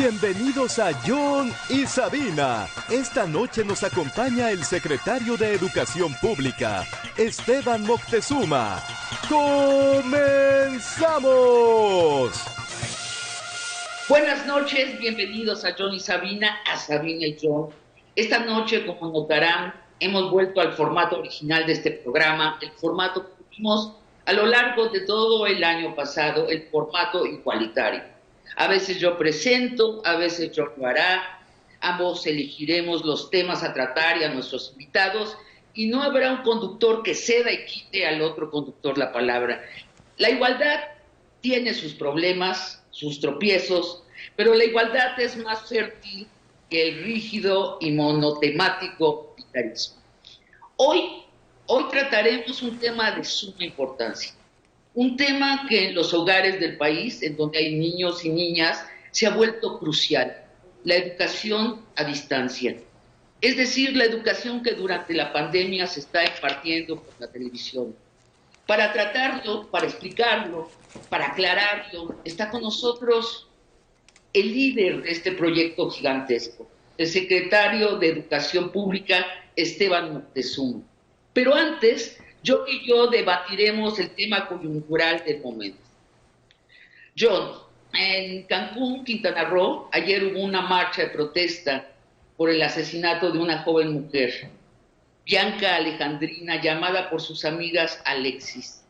Bienvenidos a John y Sabina. Esta noche nos acompaña el secretario de Educación Pública, Esteban Moctezuma. ¡Comenzamos! Buenas noches, bienvenidos a John y Sabina, a Sabina y John. Esta noche, como notarán, hemos vuelto al formato original de este programa, el formato que tuvimos a lo largo de todo el año pasado, el formato igualitario. A veces yo presento, a veces John lo hará, ambos elegiremos los temas a tratar y a nuestros invitados, y no habrá un conductor que ceda y quite al otro conductor la palabra. La igualdad tiene sus problemas, sus tropiezos, pero la igualdad es más fértil que el rígido y monotemático militarismo. Hoy trataremos un tema de suma importancia, un tema que en los hogares del país, en donde hay niños y niñas, se ha vuelto crucial: la educación a distancia. Es decir, la educación que durante la pandemia se está impartiendo por la televisión. Para tratarlo, para explicarlo, para aclararlo, está con nosotros el líder de este proyecto gigantesco, el secretario de Educación Pública, Esteban Moctezuma. Pero antes, yo debatiremos el tema coyuntural del momento. John, en Cancún, Quintana Roo, ayer hubo una marcha de protesta por el asesinato de una joven mujer, Bianca Alejandrina, llamada por sus amigas Alexis.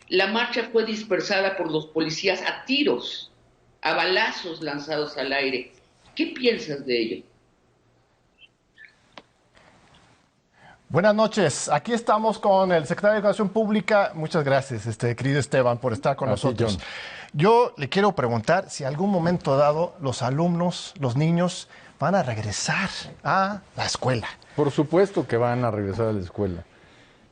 La marcha fue dispersada por los policías a tiros, a balazos lanzados al aire. ¿Qué piensas de ello? Buenas noches, aquí estamos con el secretario de Educación Pública. Muchas gracias, querido Esteban, por estar con nosotros. John. Yo le quiero preguntar si algún momento dado los alumnos, los niños, van a regresar a la escuela. Por supuesto que van a regresar a la escuela.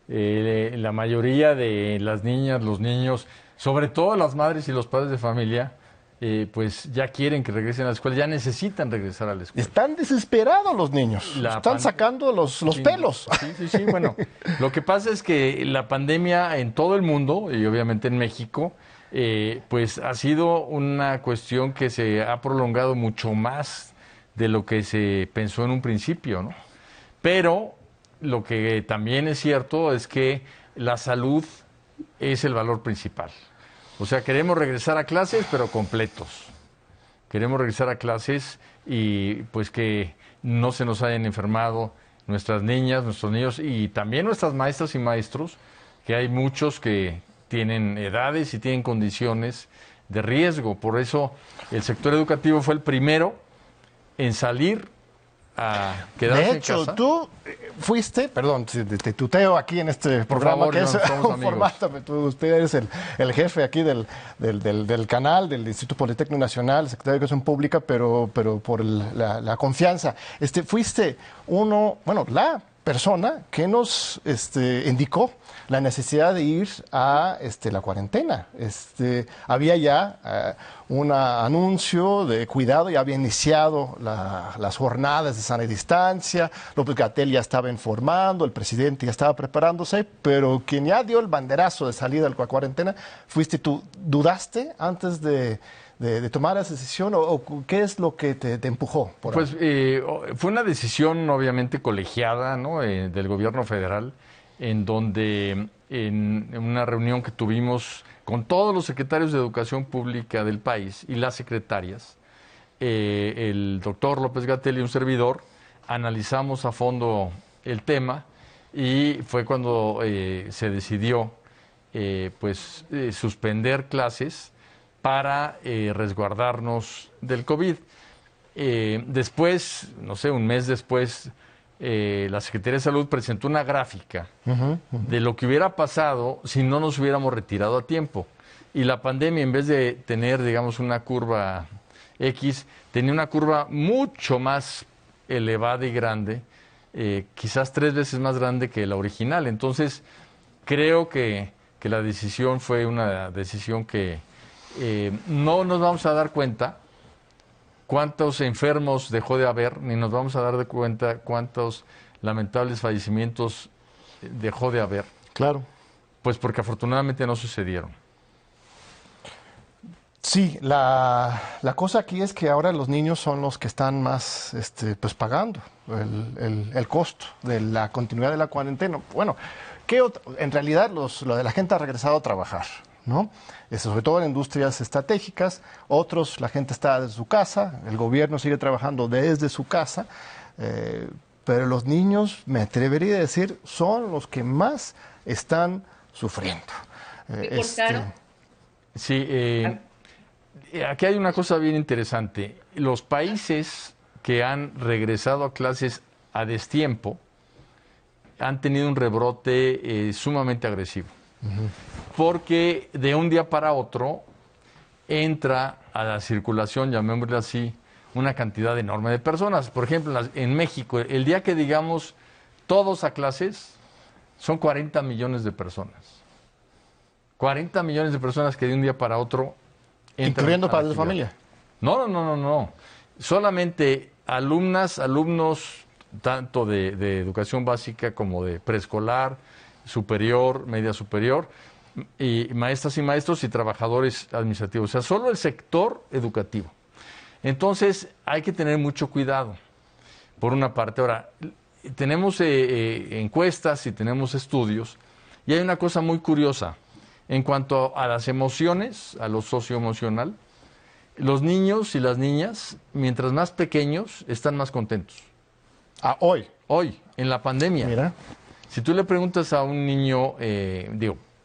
La mayoría de las niñas, los niños, sobre todo las madres y los padres de familia, pues ya quieren que regresen a la escuela, ya necesitan regresar a la escuela. Están desesperados los niños, están sacando los pelos. Sí, bueno, lo que pasa es que la pandemia en todo el mundo, y obviamente en México, pues ha sido una cuestión que se ha prolongado mucho más de lo que se pensó en un principio, ¿no? Pero lo que también es cierto es que la salud es el valor principal. O sea, queremos regresar a clases, pero completos. Queremos regresar a clases y pues que no se nos hayan enfermado nuestras niñas, nuestros niños y también nuestras maestras y maestros, que hay muchos que tienen edades y tienen condiciones de riesgo. Por eso el sector educativo fue el primero en salir a quedarse en casa. De hecho, tú fuiste, perdón, te tuteo aquí en este programa, favor, que es somos un formato, usted eres el jefe aquí del canal, del Instituto Politécnico Nacional, secretario de Educación Pública, pero por la confianza. Fuiste la persona que nos indicó la necesidad de ir a la cuarentena. Había ya un anuncio de cuidado, ya había iniciado las jornadas de sana distancia, López-Gatell ya estaba informando, el presidente ya estaba preparándose, pero quien ya dio el banderazo de salida de la cuarentena fuiste tú. ¿Dudaste antes de tomar esa decisión o qué es lo que te empujó? Pues fue una decisión obviamente colegiada, ¿no? Del gobierno federal, en donde en una reunión que tuvimos con todos los secretarios de Educación Pública del país y las secretarias, el doctor López-Gatell y un servidor analizamos a fondo el tema y fue cuando se decidió suspender clases para resguardarnos del COVID. Después, no sé, un mes después, la Secretaría de Salud presentó una gráfica de lo que hubiera pasado si no nos hubiéramos retirado a tiempo. Y la pandemia, en vez de tener, digamos, una curva X, tenía una curva mucho más elevada y grande, quizás 3 veces más grande que la original. Entonces, creo que la decisión fue una decisión que no nos vamos a dar cuenta cuántos enfermos dejó de haber, ni nos vamos a dar de cuenta cuántos lamentables fallecimientos dejó de haber. Claro. Pues porque afortunadamente no sucedieron. Sí, la cosa aquí es que ahora los niños son los que están más pues pagando el costo de la continuidad de la cuarentena. Bueno, en realidad la gente ha regresado a trabajar, ¿no? Sobre todo en industrias estratégicas, otros la gente está desde su casa, el gobierno sigue trabajando desde su casa, pero los niños, me atrevería a decir, son los que más están sufriendo. ¿Me cortaron? Sí, aquí hay una cosa bien interesante. Los países que han regresado a clases a destiempo han tenido un rebrote sumamente agresivo. Porque de un día para otro entra a la circulación, llamémosle así, una cantidad enorme de personas. Por ejemplo, en México, el día que digamos todos a clases, son 40 millones de personas. 40 millones de personas que de un día para otro entran. ¿Incluyendo padres de familia? No. Solamente alumnos, tanto de educación básica como de preescolar, superior, media superior, y maestras y maestros y trabajadores administrativos. O sea, solo el sector educativo. Entonces, hay que tener mucho cuidado, por una parte. Ahora, tenemos encuestas y tenemos estudios, y hay una cosa muy curiosa. En cuanto a las emociones, a lo socioemocional, los niños y las niñas, mientras más pequeños, están más contentos. Hoy. Hoy, en la pandemia. Mira. Si tú le preguntas a un niño,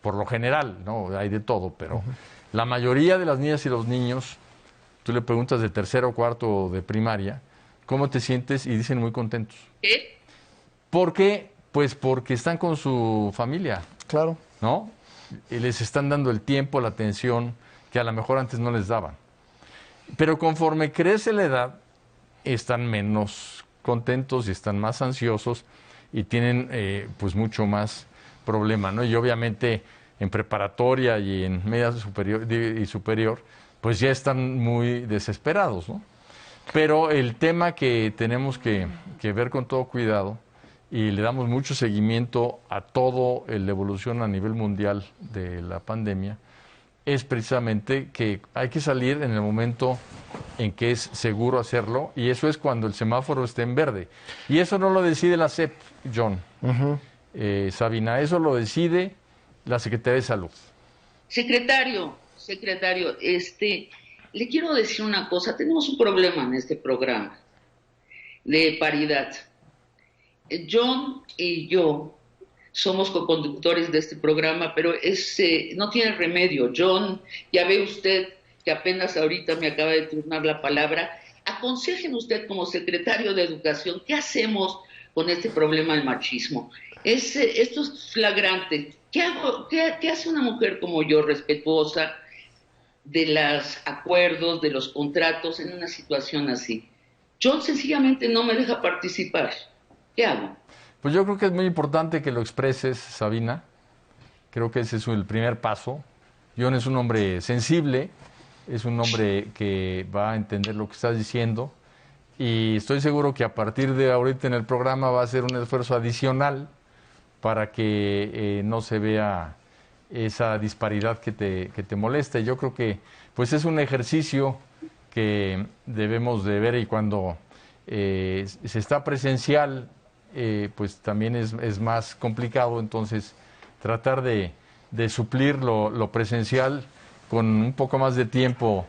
por lo general, ¿no? Hay de todo, pero la mayoría de las niñas y los niños, tú le preguntas de tercero, cuarto de primaria, ¿cómo te sientes? Y dicen muy contentos. ¿Qué? ¿Por qué? Pues porque están con su familia. Claro. ¿No? Y les están dando el tiempo, la atención que a lo mejor antes no les daban. Pero conforme crece la edad, están menos contentos y están más ansiosos y tienen pues mucho más problema, ¿no? Y obviamente en preparatoria y en media superior, pues ya están muy desesperados, ¿no? Pero el tema que tenemos que ver con todo cuidado, y le damos mucho seguimiento a todo la evolución a nivel mundial de la pandemia, es precisamente que hay que salir en el momento en que es seguro hacerlo, y eso es cuando el semáforo esté en verde. Y eso no lo decide la SEP, John, Sabina, eso lo decide la Secretaría de Salud. Secretario, le quiero decir una cosa. Tenemos un problema en este programa de paridad. John y yo somos coconductores de este programa, pero no tiene remedio. John, ya ve usted que apenas ahorita me acaba de turnar la palabra. Aconsejen usted como secretario de Educación, ¿qué hacemos con este problema del machismo? Esto es flagrante. ¿Qué hace una mujer como yo, respetuosa de los acuerdos, de los contratos, en una situación así? John sencillamente no me deja participar. ¿Qué hago? Pues yo creo que es muy importante que lo expreses, Sabina. Creo que ese es el primer paso. John es un hombre sensible, es un hombre que va a entender lo que estás diciendo, y estoy seguro que a partir de ahorita en el programa va a ser un esfuerzo adicional para que no se vea esa disparidad que te molesta. Y yo creo que pues es un ejercicio que debemos de ver, y cuando se está presencial, pues también es más complicado. Entonces tratar de suplir lo presencial con un poco más de tiempo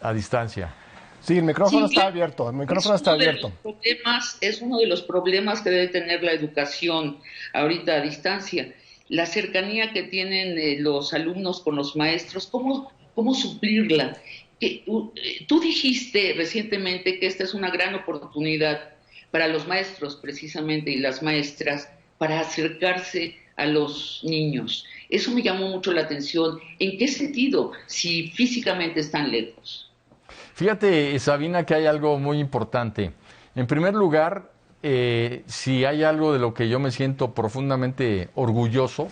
a distancia. Sí, el micrófono está abierto, Es uno de los problemas que debe tener la educación ahorita a distancia. La cercanía que tienen los alumnos con los maestros, ¿cómo suplirla? Tú dijiste recientemente que esta es una gran oportunidad para los maestros precisamente y las maestras para acercarse a los niños. Eso me llamó mucho la atención. ¿En qué sentido? Si físicamente están lejos. Fíjate, Sabina, que hay algo muy importante. En primer lugar, si hay algo de lo que yo me siento profundamente orgulloso,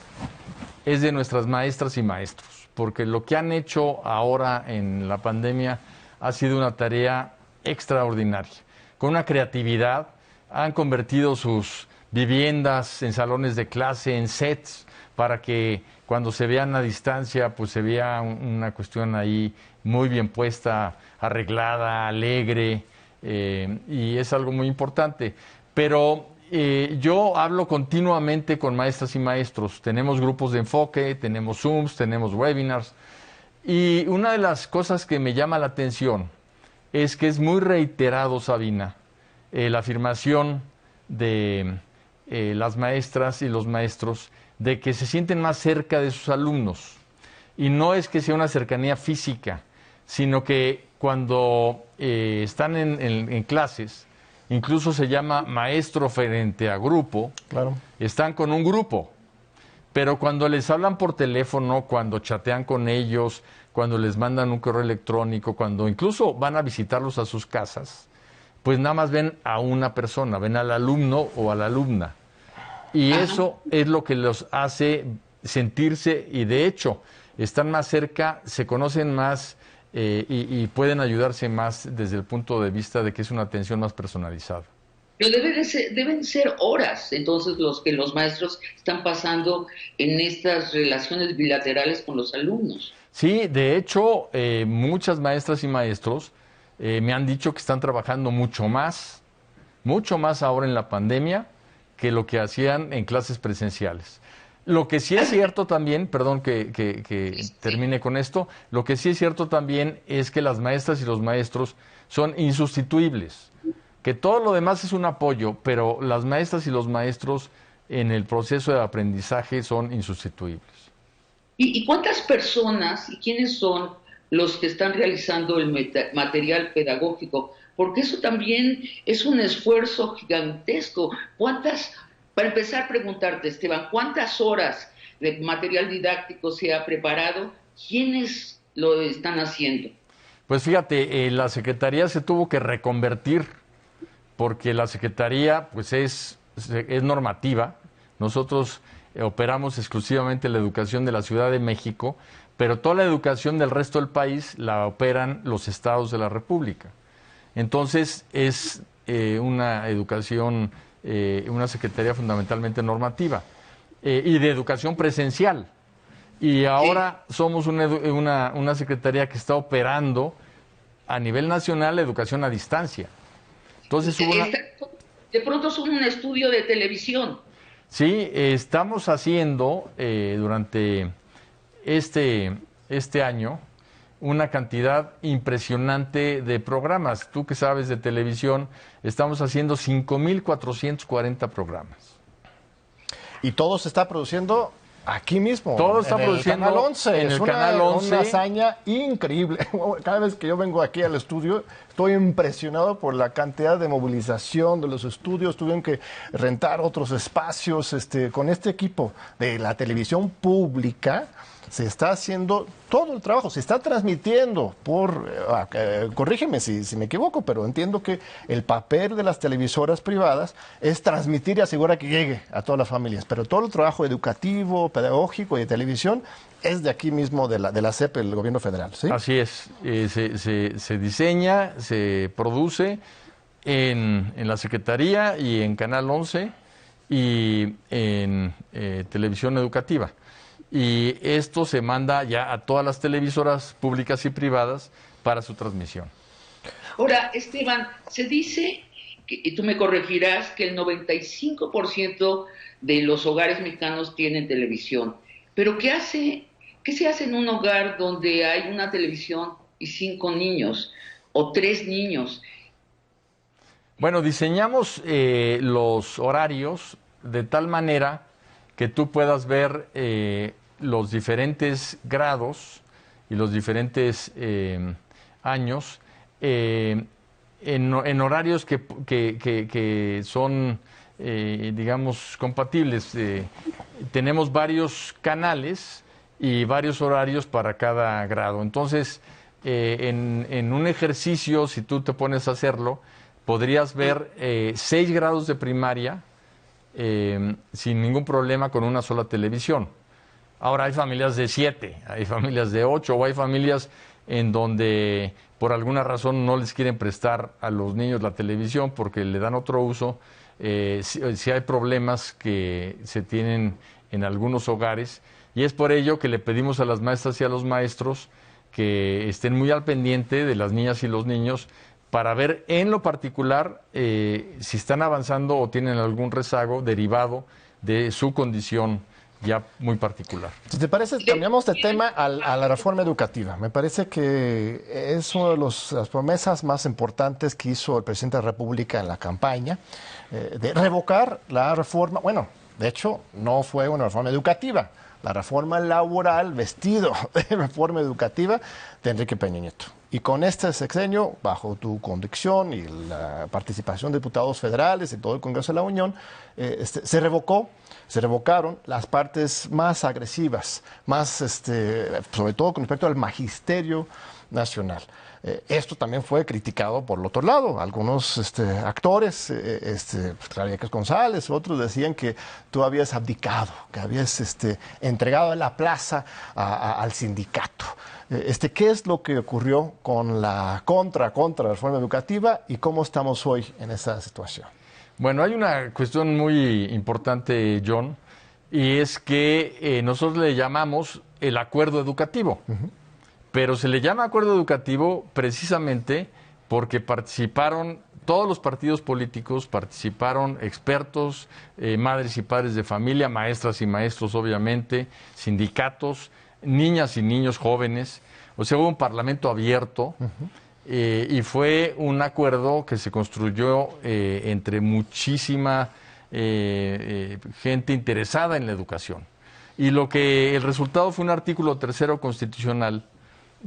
es de nuestras maestras y maestros, porque lo que han hecho ahora en la pandemia ha sido una tarea extraordinaria. Con una creatividad, han convertido sus viviendas, en salones de clase, en sets, para que cuando se vean a distancia, pues se vea una cuestión ahí muy bien puesta, arreglada, alegre, y es algo muy importante. Pero yo hablo continuamente con maestras y maestros. Tenemos grupos de enfoque, tenemos Zooms, tenemos webinars. Y una de las cosas que me llama la atención es que es muy reiterado, Sabina, la afirmación de las maestras y los maestros de que se sienten más cerca de sus alumnos. Y no es que sea una cercanía física, sino que cuando están en clases, incluso se llama maestro frente a grupo, Claro. están con un grupo. Pero cuando les hablan por teléfono, cuando chatean con ellos, cuando les mandan un correo electrónico, cuando incluso van a visitarlos a sus casas, pues nada más ven a una persona, ven al alumno o a la alumna. Y eso es lo que los hace sentirse, y de hecho, están más cerca, se conocen más y pueden ayudarse más desde el punto de vista de que es una atención más personalizada. Pero deben ser horas, entonces, los que los maestros están pasando en estas relaciones bilaterales con los alumnos. Sí, de hecho, muchas maestras y maestros me han dicho que están trabajando mucho más ahora en la pandemia que lo que hacían en clases presenciales. Lo que sí es cierto también, perdón que termine con esto, lo que sí es cierto también es que las maestras y los maestros son insustituibles, que todo lo demás es un apoyo, pero las maestras y los maestros en el proceso de aprendizaje son insustituibles. ¿Y cuántas personas y quiénes son los que están realizando el material pedagógico? Porque eso también es un esfuerzo gigantesco. Para empezar a preguntarte, Esteban, ¿cuántas horas de material didáctico se ha preparado? ¿Quiénes lo están haciendo? Pues fíjate, la Secretaría se tuvo que reconvertir porque la Secretaría pues es normativa. Nosotros operamos exclusivamente la educación de la Ciudad de México, pero toda la educación del resto del país la operan los estados de la República. Entonces es una educación, una secretaría fundamentalmente normativa y de educación presencial. Y ahora somos una secretaría que está operando a nivel nacional la educación a distancia. Entonces de pronto es un estudio de televisión. Sí, estamos haciendo durante este año una cantidad impresionante de programas. Tú que sabes de televisión, estamos haciendo 5,440 programas. Y todo se está produciendo aquí mismo. Todo está produciendo en el Canal 11. en el Canal 11. Una hazaña increíble. Cada vez que yo vengo aquí al estudio, estoy impresionado por la cantidad de movilización de los estudios. Tuvieron que rentar otros espacios. Con este equipo de la televisión pública se está haciendo todo el trabajo, se está transmitiendo corrígeme si me equivoco, pero entiendo que el papel de las televisoras privadas es transmitir y asegurar que llegue a todas las familias, pero todo el trabajo educativo, pedagógico y de televisión es de aquí mismo, de la CEP, el gobierno federal, ¿sí? Así es, se diseña, se produce en la Secretaría y en Canal 11 y en televisión educativa. Y esto se manda ya a todas las televisoras públicas y privadas para su transmisión. Ahora, Esteban, se dice, y tú me corregirás, que el 95% de los hogares mexicanos tienen televisión. Pero ¿qué se hace en un hogar donde hay una televisión y 5 niños o 3 niños? Bueno, diseñamos los horarios de tal manera que tú puedas ver los diferentes grados y los diferentes años en horarios que son, digamos, compatibles. Tenemos varios canales y varios horarios para cada grado. Entonces, en un ejercicio, si tú te pones a hacerlo, podrías ver 6 grados de primaria sin ningún problema con una sola televisión. Ahora hay familias de 7, hay familias de 8 o hay familias en donde por alguna razón no les quieren prestar a los niños la televisión porque le dan otro uso. si hay problemas que se tienen en algunos hogares, y es por ello que le pedimos a las maestras y a los maestros que estén muy al pendiente de las niñas y los niños para ver en lo particular si están avanzando o tienen algún rezago derivado de su condición ya muy particular. Si te parece, cambiamos de tema a la reforma educativa. Me parece que es una de las promesas más importantes que hizo el presidente de la República en la campaña, de revocar la reforma. Bueno, de hecho, no fue una reforma educativa, la reforma laboral vestido de reforma educativa de Enrique Peña Nieto. Y con este sexenio, bajo tu conducción y la participación de diputados federales y todo el Congreso de la Unión, se revocaron las partes más agresivas, más, sobre todo con respecto al magisterio nacional. Esto también fue criticado por el otro lado. Algunos actores, Claudia X González, otros decían que tú habías abdicado, que habías entregado la plaza al sindicato. ¿Qué es lo que ocurrió con la contra reforma educativa y cómo estamos hoy en esa situación? Bueno, hay una cuestión muy importante, John, y es que nosotros le llamamos el acuerdo educativo. Uh-huh. Pero se le llama acuerdo educativo precisamente porque participaron todos los partidos políticos, participaron expertos, madres y padres de familia, maestras y maestros obviamente, sindicatos, niñas y niños jóvenes. O sea, hubo un parlamento abierto. Uh-huh. Y fue un acuerdo que se construyó entre muchísima gente interesada en la educación. Y el resultado fue un artículo 3º constitucional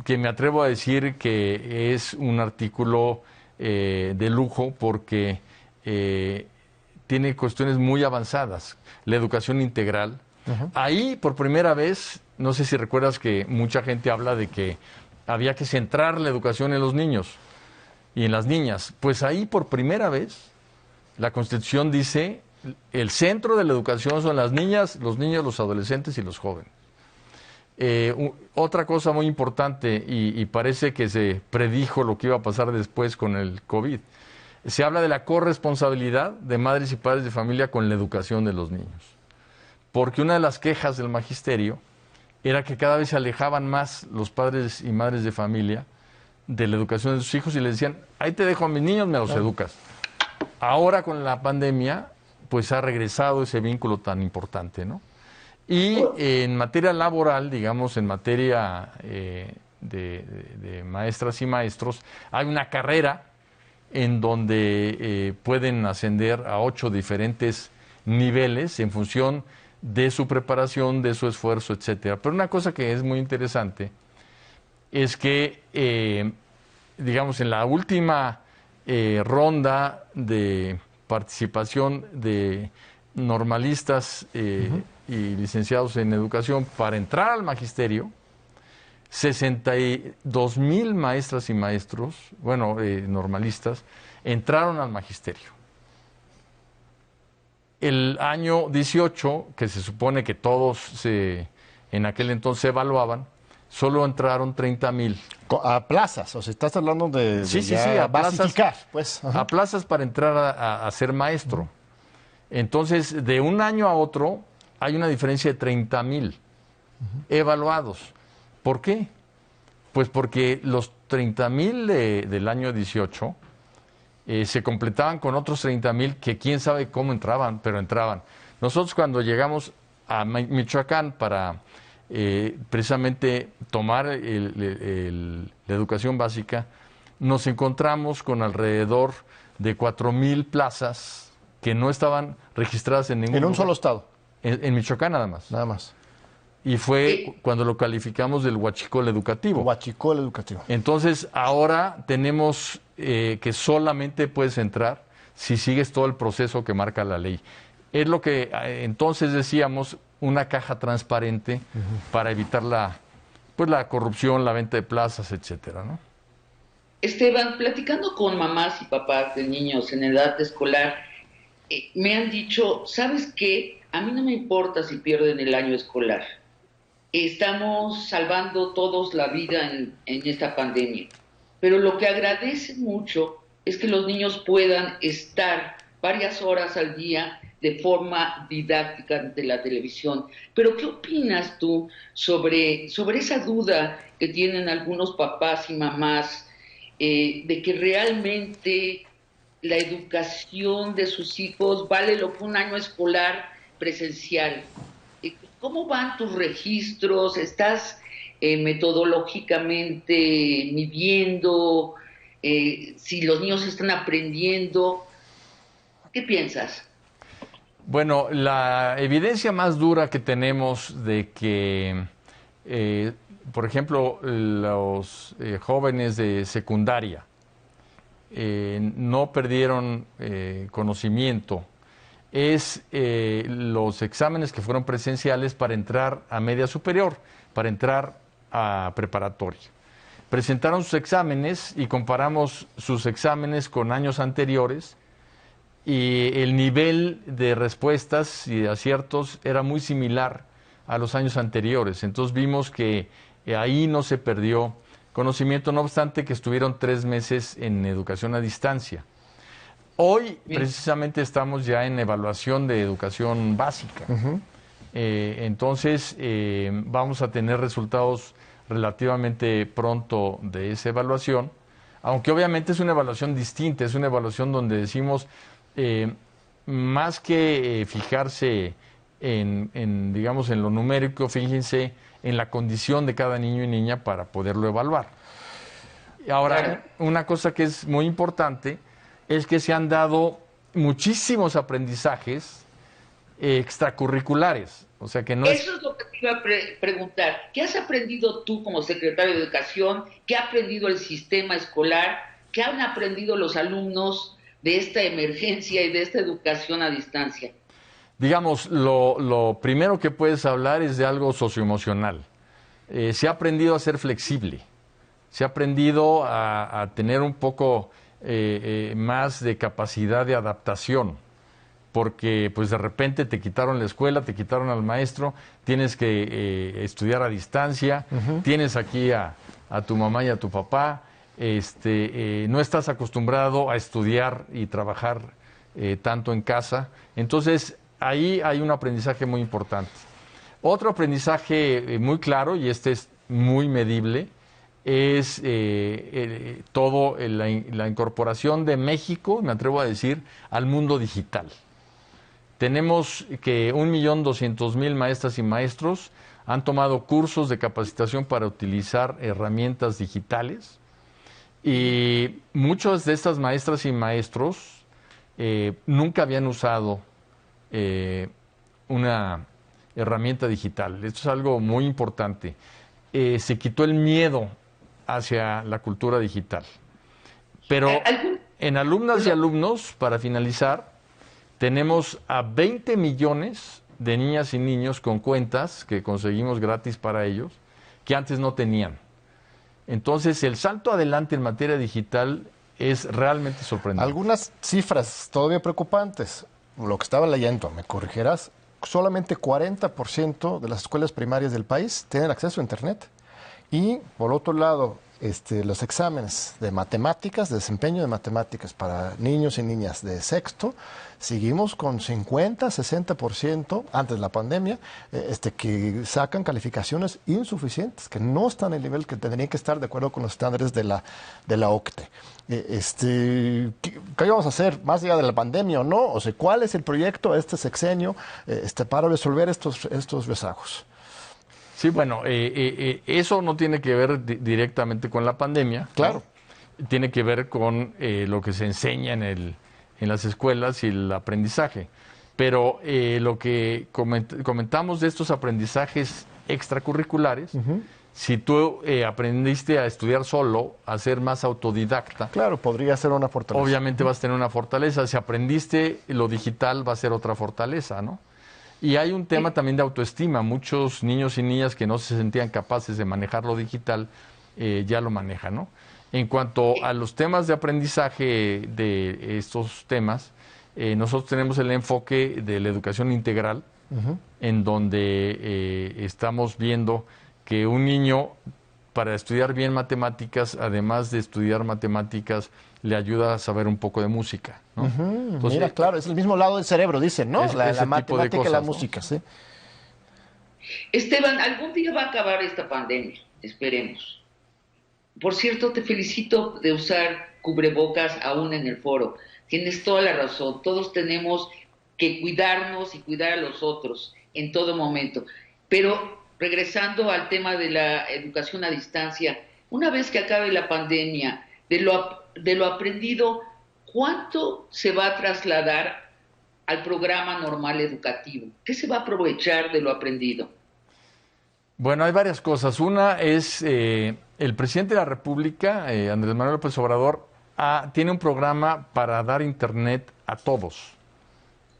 que me atrevo a decir que es un artículo de lujo porque tiene cuestiones muy avanzadas. La educación integral. Uh-huh. Ahí, por primera vez, no sé si recuerdas que mucha gente habla de que había que centrar la educación en los niños y en las niñas. Pues ahí, por primera vez, la Constitución dice el centro de la educación son las niñas, los niños, los adolescentes y los jóvenes. Otra cosa muy importante, y parece que se predijo lo que iba a pasar después con el COVID, se habla de la corresponsabilidad de madres y padres de familia con la educación de los niños. Porque una de las quejas del magisterio era que cada vez se alejaban más los padres y madres de familia de la educación de sus hijos y les decían, ahí te dejo a mis niños, me los educas. Ahora con la pandemia, pues ha regresado ese vínculo tan importante, ¿no? Y en materia laboral, digamos, en materia de maestras y maestros, hay una carrera en donde pueden ascender a 8 diferentes niveles en función de su preparación, de su esfuerzo, etcétera. Pero una cosa que es muy interesante es que, digamos, en la última ronda de participación de normalistas uh-huh. y licenciados en educación para entrar al magisterio, 62,000 maestras y maestros, normalistas, entraron al magisterio. El año 18, que se supone que todos en aquel entonces se evaluaban, solo entraron 30,000. A plazas, o sea, estás hablando de sí, a plazas, pues. A plazas para entrar a ser maestro. Entonces, de un año a otro, hay una diferencia de 30,000 evaluados. ¿Por qué? Pues porque los 30,000 del año 18 se completaban con otros 30,000 que quién sabe cómo entraban, pero entraban. Nosotros cuando llegamos a Michoacán para precisamente tomar la educación básica, nos encontramos con alrededor de 4,000 plazas que no estaban registradas en ningún lugar. Solo estado. En Michoacán nada más. Nada más. Y fue cuando lo calificamos del huachicol educativo. Huachicol educativo. Entonces, ahora tenemos que solamente puedes entrar si sigues todo el proceso que marca la ley. Es lo que entonces decíamos, una caja transparente para evitar la corrupción, la venta de plazas, etcétera, ¿no? Esteban, platicando con mamás y papás de niños en edad escolar, me han dicho, ¿sabes qué? A mí no me importa si pierden el año escolar. Estamos salvando todos la vida en esta pandemia. Pero lo que agradecen mucho es que los niños puedan estar varias horas al día de forma didáctica de la televisión. Pero ¿qué opinas tú sobre esa duda que tienen algunos papás y mamás de que realmente la educación de sus hijos vale lo que un año escolar presencial? ¿Cómo van tus registros? ¿Estás metodológicamente midiendo si los niños están aprendiendo? ¿Qué piensas? Bueno, la evidencia más dura que tenemos de que, por ejemplo, los jóvenes de secundaria no perdieron conocimiento es los exámenes que fueron presenciales para entrar a media superior, para entrar a preparatoria. Presentaron sus exámenes y comparamos sus exámenes con años anteriores y el nivel de respuestas y de aciertos era muy similar a los años anteriores. Entonces vimos que ahí no se perdió conocimiento, no obstante que estuvieron 3 meses en educación a distancia. Hoy precisamente estamos ya en evaluación de educación básica. Entonces vamos a tener resultados relativamente pronto de esa evaluación, aunque obviamente es una evaluación distinta, es una evaluación donde decimos más que fijarse digamos, en lo numérico, fíjense en la condición de cada niño y niña para poderlo evaluar. Ahora, una cosa que es muy importante es que se han dado muchísimos aprendizajes extracurriculares. O sea que no Eso es lo que te iba a preguntar. ¿Qué has aprendido tú como secretario de Educación? ¿Qué ha aprendido el sistema escolar? ¿Qué han aprendido los alumnos de esta emergencia y de esta educación a distancia? Digamos, lo primero que puedes hablar es de algo socioemocional. Se ha aprendido a ser flexible, se ha aprendido a tener un poco más de capacidad de adaptación, porque pues de repente te quitaron la escuela, te quitaron al maestro, tienes que estudiar a distancia, tienes aquí a tu mamá y a tu papá, no estás acostumbrado a estudiar y trabajar tanto en casa. Entonces, ahí hay un aprendizaje muy importante. Otro aprendizaje muy claro, y este es muy medible, es la incorporación de México, me atrevo a decir, al mundo digital. Tenemos que 1.200.000 maestras y maestros han tomado cursos de capacitación para utilizar herramientas digitales y muchas de estas maestras y maestros nunca habían usado una herramienta digital. Esto es algo muy importante. Se quitó el miedo hacia la cultura digital. Pero en alumnas y alumnos, para finalizar, tenemos a 20 millones de niñas y niños con cuentas que conseguimos gratis para ellos, que antes no tenían. Entonces, el salto adelante en materia digital es realmente sorprendente. Algunas cifras todavía preocupantes. Lo que estaba leyendo, me corregirás, solamente 40% de las escuelas primarias del país tienen acceso a Internet. Y, por otro lado, los exámenes de matemáticas, de desempeño de matemáticas para niños y niñas de sexto, seguimos con 50, 60% antes de la pandemia, que sacan calificaciones insuficientes, que no están en el nivel que tendrían que estar de acuerdo con los estándares de la OCDE. ¿Qué vamos a hacer más allá de la pandemia o no? O sea, ¿cuál es el proyecto este sexenio para resolver estos rezagos? Sí, bueno, eso no tiene que ver directamente con la pandemia. Claro. ¿No? Tiene que ver con lo que se enseña en las escuelas y el aprendizaje. Pero lo que comentamos de estos aprendizajes extracurriculares, si tú aprendiste a estudiar solo, a ser más autodidacta. Claro, podría ser una fortaleza. Obviamente vas a tener una fortaleza. Si aprendiste lo digital, va a ser otra fortaleza, ¿no? Y hay un tema también de autoestima. Muchos niños y niñas que no se sentían capaces de manejar lo digital, ya lo manejan, ¿no? En cuanto a los temas de aprendizaje de estos temas, nosotros tenemos el enfoque de la educación integral, en donde estamos viendo que un niño para estudiar bien matemáticas, además de estudiar matemáticas, le ayuda a saber un poco de música, ¿no? Entonces, mira, claro, es el mismo lado del cerebro, dicen, ¿no? ese La tipo de matemática y la cosas, ¿no? música, sí. Esteban, algún día va a acabar esta pandemia, esperemos. Por cierto, te felicito de usar cubrebocas aún en el foro. Tienes toda la razón. Todos tenemos que cuidarnos y cuidar a los otros en todo momento. Pero regresando al tema de la educación a distancia, una vez que acabe la pandemia, de lo aprendido, ¿cuánto se va a trasladar al programa normal educativo? ¿Qué se va a aprovechar de lo aprendido? Bueno, hay varias cosas. Una es el presidente de la República, Andrés Manuel López Obrador, tiene un programa para dar internet a todos.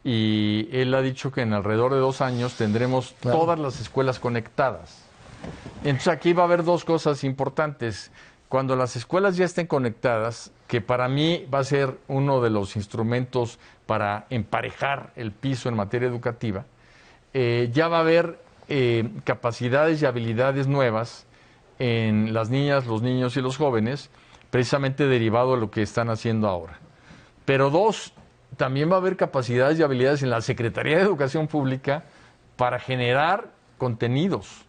Y él ha dicho que en alrededor de 2 años tendremos todas las escuelas conectadas. Entonces aquí va a haber 2 cosas importantes. Cuando las escuelas ya estén conectadas, que para mí va a ser uno de los instrumentos para emparejar el piso en materia educativa, ya va a haber capacidades y habilidades nuevas en las niñas, los niños y los jóvenes, precisamente derivado de lo que están haciendo ahora. Pero 2, también va a haber capacidades y habilidades en la Secretaría de Educación Pública para generar contenidos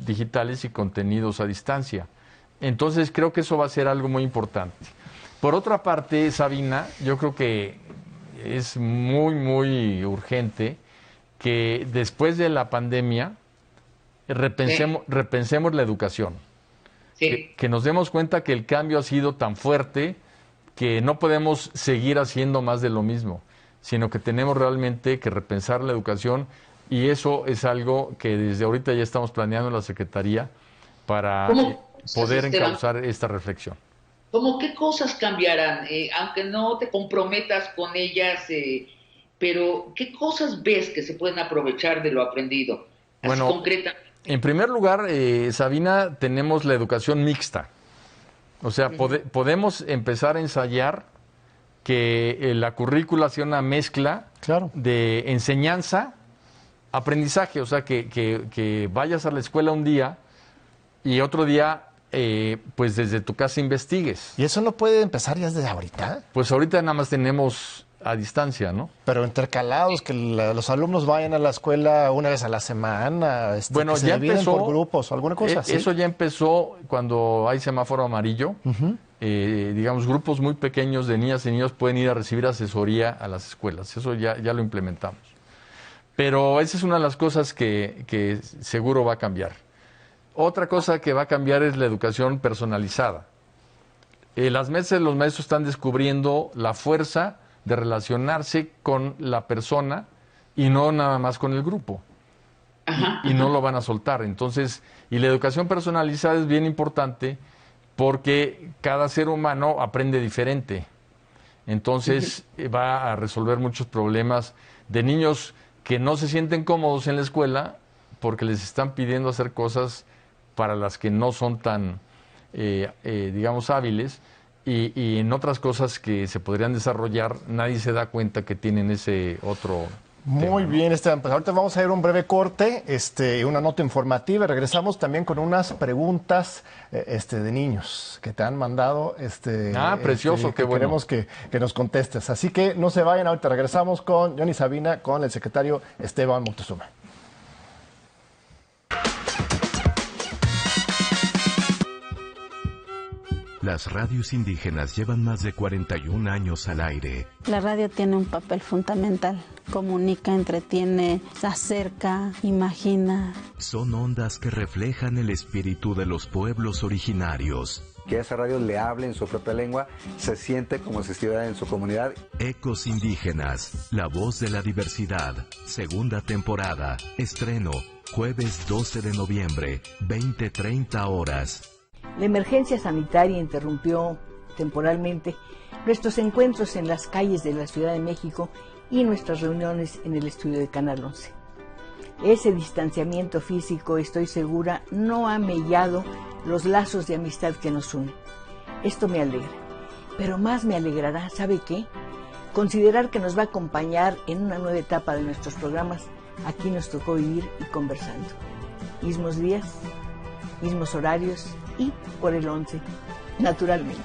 digitales y contenidos a distancia. Entonces creo que eso va a ser algo muy importante. Por otra parte, Sabina, yo creo que es muy, muy urgente que después de la pandemia repensemos la educación. Sí. Que nos demos cuenta que el cambio ha sido tan fuerte que no podemos seguir haciendo más de lo mismo, sino que tenemos realmente que repensar la educación, y eso es algo que desde ahorita ya estamos planeando en la Secretaría para poder encauzar esta reflexión. ¿Cómo qué cosas cambiarán? Aunque no te comprometas con ellas, pero ¿qué cosas ves que se pueden aprovechar de lo aprendido? Así Bueno, concretamente. En primer lugar, Sabina, tenemos la educación mixta. O sea, podemos empezar a ensayar que la currícula sea una mezcla de enseñanza, aprendizaje. O sea, que vayas a la escuela un día y otro día, pues desde tu casa investigues. ¿Y eso no puede empezar ya desde ahorita? Pues ahorita nada más tenemos a distancia, ¿no? Pero intercalados, que los alumnos vayan a la escuela una vez a la semana, bueno, que se ya dividen empezó por grupos, alguna cosa así. Eso ya empezó cuando hay semáforo amarillo. Digamos, grupos muy pequeños de niñas y niños pueden ir a recibir asesoría a las escuelas. Eso ya lo implementamos. Pero esa es una de las cosas que seguro va a cambiar. Otra cosa que va a cambiar es la educación personalizada. Las mesas, los maestros están descubriendo la fuerza de relacionarse con la persona y no nada más con el grupo. Y no lo van a soltar. Entonces, y la educación personalizada es bien importante porque cada ser humano aprende diferente. Entonces, va a resolver muchos problemas de niños que no se sienten cómodos en la escuela porque les están pidiendo hacer cosas para las que no son tan, digamos, hábiles. Y en otras cosas que se podrían desarrollar, nadie se da cuenta que tienen ese otro Muy tema. bien, Esteban. Pues ahorita vamos a ir a un breve corte, una nota informativa. Regresamos también con unas preguntas de niños que te han mandado. Precioso, qué bueno. Queremos que nos contestes. Así que no se vayan, ahorita regresamos con Johnny Sabina, con el secretario Esteban Moctezuma. Las radios indígenas llevan más de 41 años al aire. La radio tiene un papel fundamental. Comunica, entretiene, acerca, imagina. Son ondas que reflejan el espíritu de los pueblos originarios. Que a esa radio le hable en su propia lengua, se siente como si estuviera en su comunidad. Ecos Indígenas, la voz de la diversidad. Segunda temporada. Estreno, jueves 12 de noviembre, 20:30 horas. La emergencia sanitaria interrumpió temporalmente nuestros encuentros en las calles de la Ciudad de México y nuestras reuniones en el estudio de Canal 11. Ese distanciamiento físico, estoy segura, no ha mellado los lazos de amistad que nos unen. Esto me alegra, pero más me alegrará, ¿sabe qué? Considerar que nos va a acompañar en una nueva etapa de nuestros programas. Aquí nos tocó vivir y conversando. Ismos Díaz, mismos horarios y por el 11, naturalmente.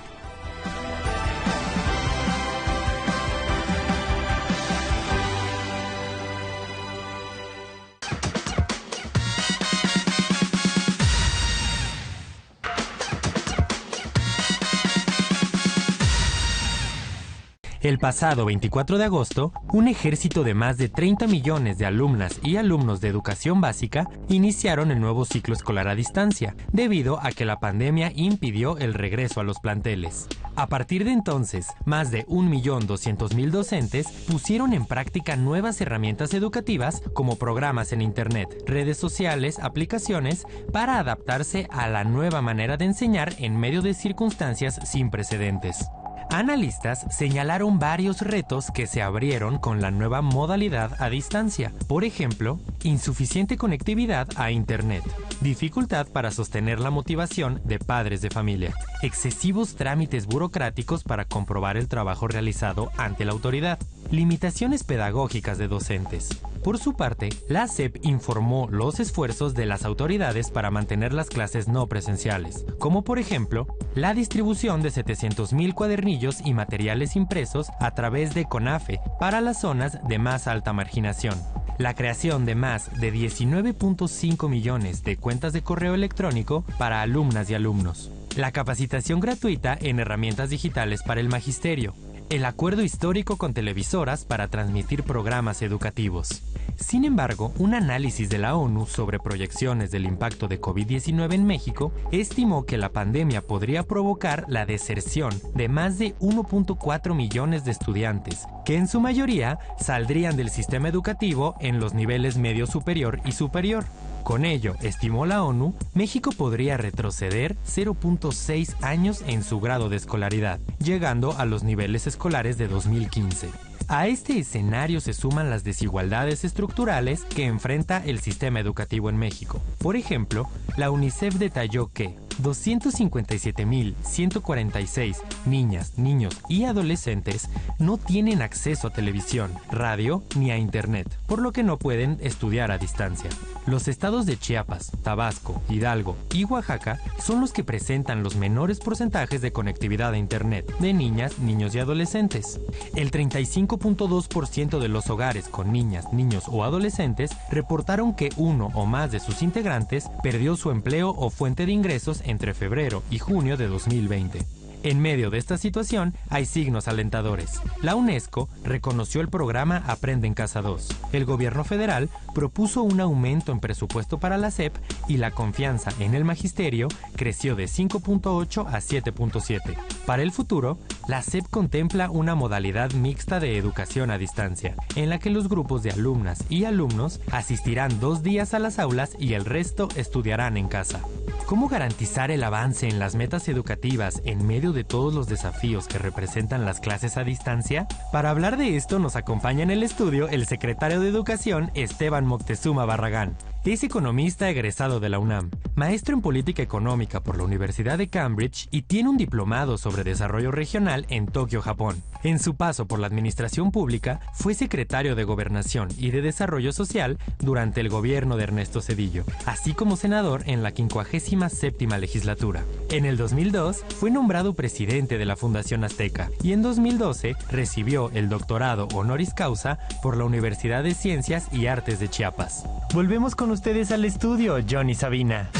El pasado 24 de agosto, un ejército de más de 30 millones de alumnas y alumnos de educación básica iniciaron el nuevo ciclo escolar a distancia, debido a que la pandemia impidió el regreso a los planteles. A partir de entonces, más de 1.200.000 docentes pusieron en práctica nuevas herramientas educativas como programas en Internet, redes sociales, aplicaciones, para adaptarse a la nueva manera de enseñar en medio de circunstancias sin precedentes. Analistas señalaron varios retos que se abrieron con la nueva modalidad a distancia. Por ejemplo, insuficiente conectividad a Internet, dificultad para sostener la motivación de padres de familia, excesivos trámites burocráticos para comprobar el trabajo realizado ante la autoridad, limitaciones pedagógicas de docentes. Por su parte, la SEP informó los esfuerzos de las autoridades para mantener las clases no presenciales, como por ejemplo, la distribución de 700.000 cuadernillos y materiales impresos a través de CONAFE para las zonas de más alta marginación, la creación de más de 19.5 millones de cuentas de correo electrónico para alumnas y alumnos, la capacitación gratuita en herramientas digitales para el magisterio, el acuerdo histórico con televisoras para transmitir programas educativos. Sin embargo, un análisis de la ONU sobre proyecciones del impacto de COVID-19 en México estimó que la pandemia podría provocar la deserción de más de 1.4 millones de estudiantes, que en su mayoría saldrían del sistema educativo en los niveles medio superior y superior. Con ello, estimó la ONU, México podría retroceder 0.6 años en su grado de escolaridad, llegando a los niveles escolares de 2015. A este escenario se suman las desigualdades estructurales que enfrenta el sistema educativo en México. Por ejemplo, la UNICEF detalló que 257.146 niñas, niños y adolescentes no tienen acceso a televisión, radio ni a Internet, por lo que no pueden estudiar a distancia. Los estados de Chiapas, Tabasco, Hidalgo y Oaxaca son los que presentan los menores porcentajes de conectividad a Internet de niñas, niños y adolescentes. El 35.2% de los hogares con niñas, niños o adolescentes reportaron que uno o más de sus integrantes perdió su empleo o fuente de ingresos entre febrero y junio de 2020. En medio de esta situación hay signos alentadores. La UNESCO reconoció el programa Aprende en Casa 2. El gobierno federal propuso un aumento en presupuesto para la SEP y la confianza en el magisterio creció de 5.8 a 7.7. Para el futuro, la SEP contempla una modalidad mixta de educación a distancia, en la que los grupos de alumnas y alumnos asistirán 2 días a las aulas y el resto estudiarán en casa. ¿Cómo garantizar el avance en las metas educativas en medio de todos los desafíos que representan las clases a distancia? Para hablar de esto nos acompaña en el estudio el secretario de Educación, Esteban Moctezuma Barragán. Es economista egresado de la UNAM, maestro en política económica por la Universidad de Cambridge y tiene un diplomado sobre desarrollo regional en Tokio, Japón. En su paso por la administración pública, fue secretario de Gobernación y de Desarrollo Social durante el gobierno de Ernesto Zedillo, así como senador en la 57ª legislatura. En el 2002 fue nombrado presidente de la Fundación Azteca y en 2012 recibió el doctorado honoris causa por la Universidad de Ciencias y Artes de Chiapas. Volvemos con ustedes al estudio, Johnny Sabina.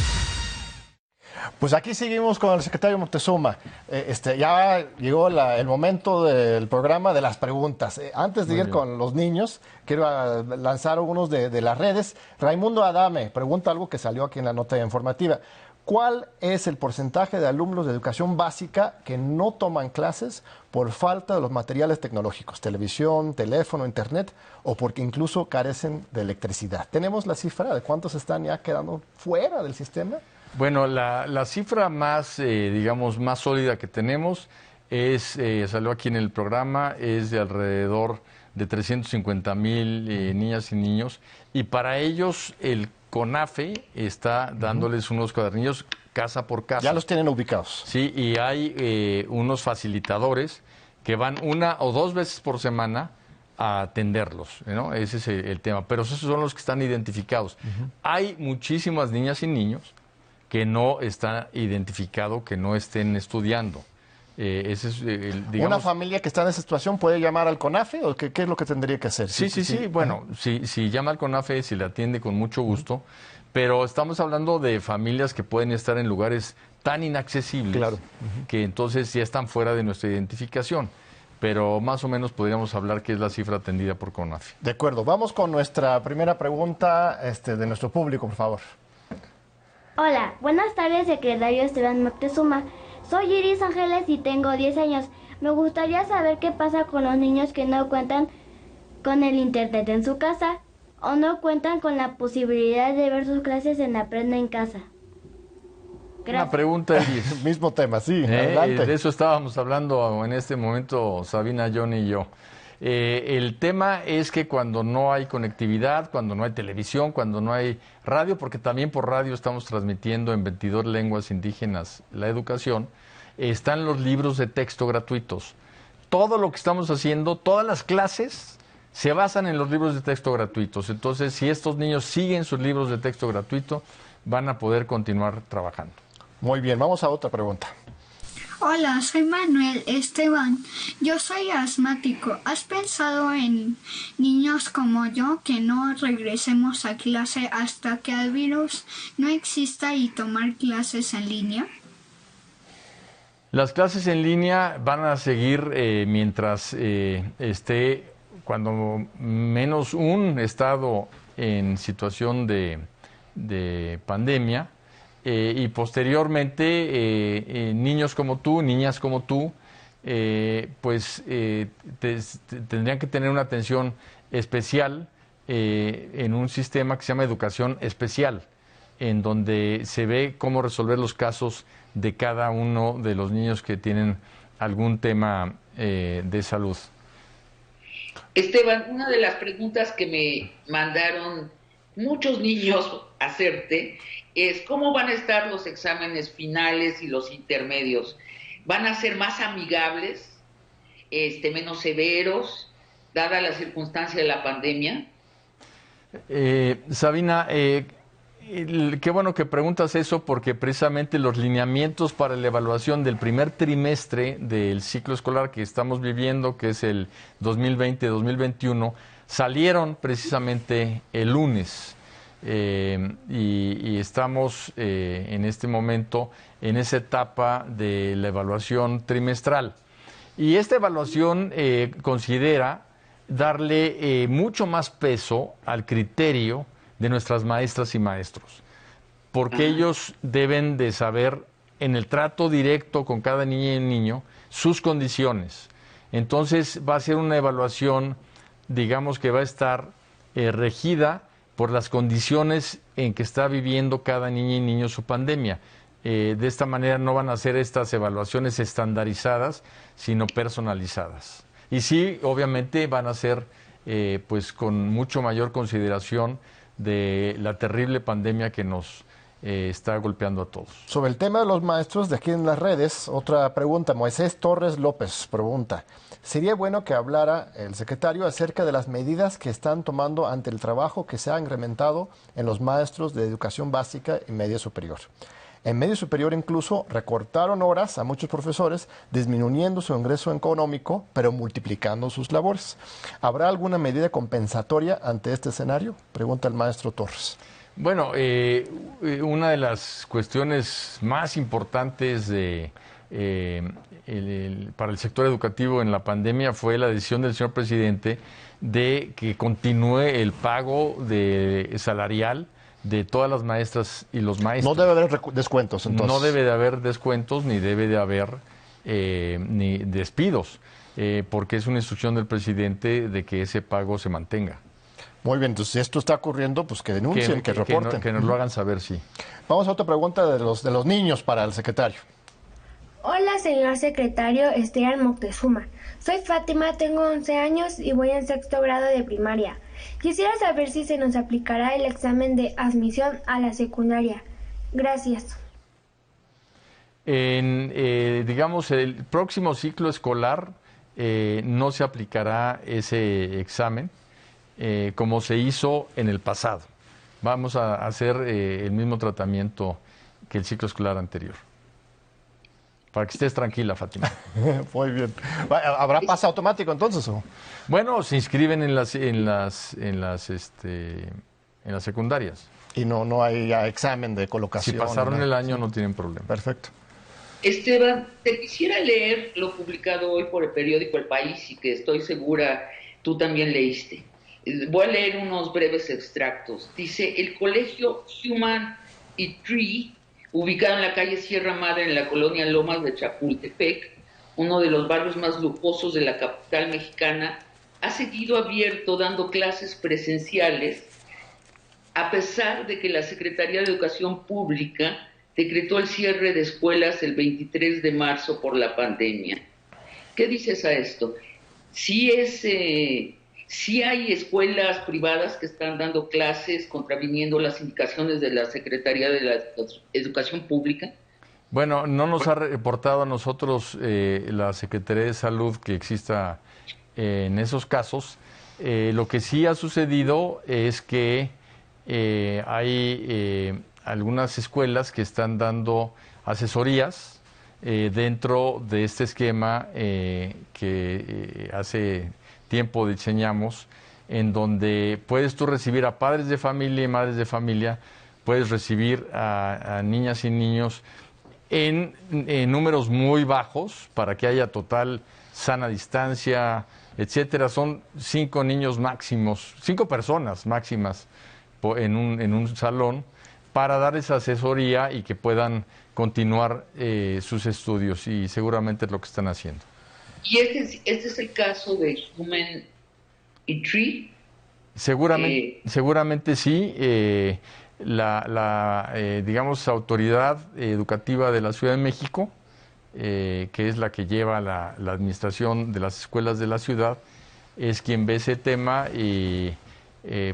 Pues aquí seguimos con el secretario Moctezuma. Ya llegó el momento del programa de las preguntas. Antes de ir con los niños, quiero lanzar algunos de las redes. Raimundo Adame pregunta algo que salió aquí en la nota informativa. ¿Cuál es el porcentaje de alumnos de educación básica que no toman clases por falta de los materiales tecnológicos, televisión, teléfono, internet, o porque incluso carecen de electricidad? ¿Tenemos la cifra de cuántos están ya quedando fuera del sistema? Bueno, la cifra más, digamos, más sólida que tenemos es, salió aquí en el programa, es de alrededor de 350,000 niñas y niños, y para ellos el CONAFE está dándoles unos cuadernillos casa por casa. Ya los tienen ubicados. Sí, y hay unos facilitadores que van 1 o 2 veces por semana a atenderlos, ¿no? Ese es el tema, pero esos son los que están identificados. Hay muchísimas niñas y niños que no está identificado, que no estén estudiando. Ese es, digamos, ¿Una familia que está en esa situación puede llamar al CONAFE o qué es lo que tendría que hacer? Sí. Bueno, si llama al CONAFE, si le atiende con mucho gusto, pero estamos hablando de familias que pueden estar en lugares tan inaccesibles, claro, que entonces ya están fuera de nuestra identificación. Pero más o menos podríamos hablar que es la cifra atendida por CONAFE. De acuerdo. Vamos con nuestra primera pregunta de nuestro público, por favor. Hola, buenas tardes, secretario Esteban Moctezuma. Soy Iris Ángeles y tengo 10 años. Me gustaría saber qué pasa con los niños que no cuentan con el internet en su casa o no cuentan con la posibilidad de ver sus clases en Aprende en Casa. Gracias. Una pregunta, Iris. Mismo tema, sí, adelante. De eso estábamos hablando en este momento Sabina, Johnny y yo. El tema es que cuando no hay conectividad, cuando no hay televisión, cuando no hay radio, porque también por radio estamos transmitiendo en 22 lenguas indígenas la educación, están los libros de texto gratuitos. Todo lo que estamos haciendo, todas las clases se basan en los libros de texto gratuitos. Entonces, si estos niños siguen sus libros de texto gratuito, van a poder continuar trabajando. Muy bien, vamos a otra pregunta. Hola, soy Manuel Esteban. Yo soy asmático. ¿Has pensado en niños como yo que no regresemos a clase hasta que el virus no exista y tomar clases en línea? Las clases en línea van a seguir mientras esté, cuando menos un estado en situación de pandemia. Y posteriormente niños como tú, niñas como tú, tendrían que tener una atención especial en un sistema que se llama educación especial, en donde se ve cómo resolver los casos de cada uno de los niños que tienen algún tema de salud. Esteban, una de las preguntas que me mandaron muchos niños a hacerte es cómo van a estar los exámenes finales y los intermedios. ¿Van a ser más amigables, menos severos, dada la circunstancia de la pandemia? Sabina, qué bueno que preguntas eso, porque precisamente los lineamientos para la evaluación del primer trimestre del ciclo escolar que estamos viviendo, que es el 2020-2021, salieron precisamente el lunes. Y estamos en este momento en esa etapa de la evaluación trimestral. Y esta evaluación considera darle mucho más peso al criterio de nuestras maestras y maestros, porque ellos deben de saber en el trato directo con cada niña y niño sus condiciones. Entonces va a ser una evaluación, digamos, que va a estar regida por las condiciones en que está viviendo cada niña y niño su pandemia. De esta manera no van a ser estas evaluaciones estandarizadas, sino personalizadas. Y sí, obviamente van a ser pues con mucho mayor consideración de la terrible pandemia que nos está golpeando a todos. Sobre el tema de los maestros, de aquí en las redes, otra pregunta. Moisés Torres López pregunta: ¿sería bueno que hablara el secretario acerca de las medidas que están tomando ante el trabajo que se ha incrementado en los maestros de educación básica y media superior? En medio superior incluso recortaron horas a muchos profesores, disminuyendo su ingreso económico, pero multiplicando sus labores. ¿Habrá alguna medida compensatoria ante este escenario? Pregunta el maestro Torres. Bueno, una de las cuestiones más importantes para el sector educativo en la pandemia fue la decisión del señor presidente de que continúe el pago salarial de todas las maestras y los maestros. No debe haber descuentos, entonces. No debe de haber descuentos, ni debe de haber ni despidos, porque es una instrucción del presidente de que ese pago se mantenga. Muy bien, entonces si esto está ocurriendo, pues que denuncien, que reporten. Que nos lo hagan saber, sí. Vamos a otra pregunta de los niños para el secretario. Hola, señor secretario Esteban Moctezuma. Soy Fátima, tengo 11 años y voy en 6º grado de primaria. Quisiera saber si se nos aplicará el examen de admisión a la secundaria. Gracias. Digamos, el próximo ciclo escolar no se aplicará ese examen como se hizo en el pasado. Vamos a hacer el mismo tratamiento que el ciclo escolar anterior. Para que estés tranquila, Fátima. Muy bien. ¿Habrá pase automático entonces? ¿O? Bueno, se inscriben en las secundarias. Y no hay ya examen de colocación. Si pasaron el año, no tienen problema. Perfecto. Esteban, te quisiera leer lo publicado hoy por el periódico El País y que estoy segura tú también leíste. Voy a leer unos breves extractos. Dice, el colegio Human y Tree, ubicado en la calle Sierra Madre en la colonia Lomas de Chapultepec, uno de los barrios más lujosos de la capital mexicana, ha seguido abierto dando clases presenciales a pesar de que la Secretaría de Educación Pública decretó el cierre de escuelas el 23 de marzo por la pandemia. ¿Qué dices a esto? Sí hay escuelas privadas que están dando clases contraviniendo las indicaciones de la Secretaría de la Educación Pública. Bueno, no nos ha reportado a nosotros la Secretaría de Salud que exista en esos casos. Lo que sí ha sucedido es que hay algunas escuelas que están dando asesorías dentro de este esquema que hace tiempo diseñamos, en donde puedes tú recibir a padres de familia y madres de familia, puedes recibir a niñas y niños en números muy bajos para que haya total sana distancia, etcétera. Son 5 niños máximos, 5 personas máximas en un salón para dar esa asesoría y que puedan continuar sus estudios, y seguramente es lo que están haciendo. ¿Y este es el caso de Human y Tree? Seguramente sí. Digamos, autoridad educativa de la Ciudad de México, que es la que lleva la administración de las escuelas de la ciudad, es quien ve ese tema, y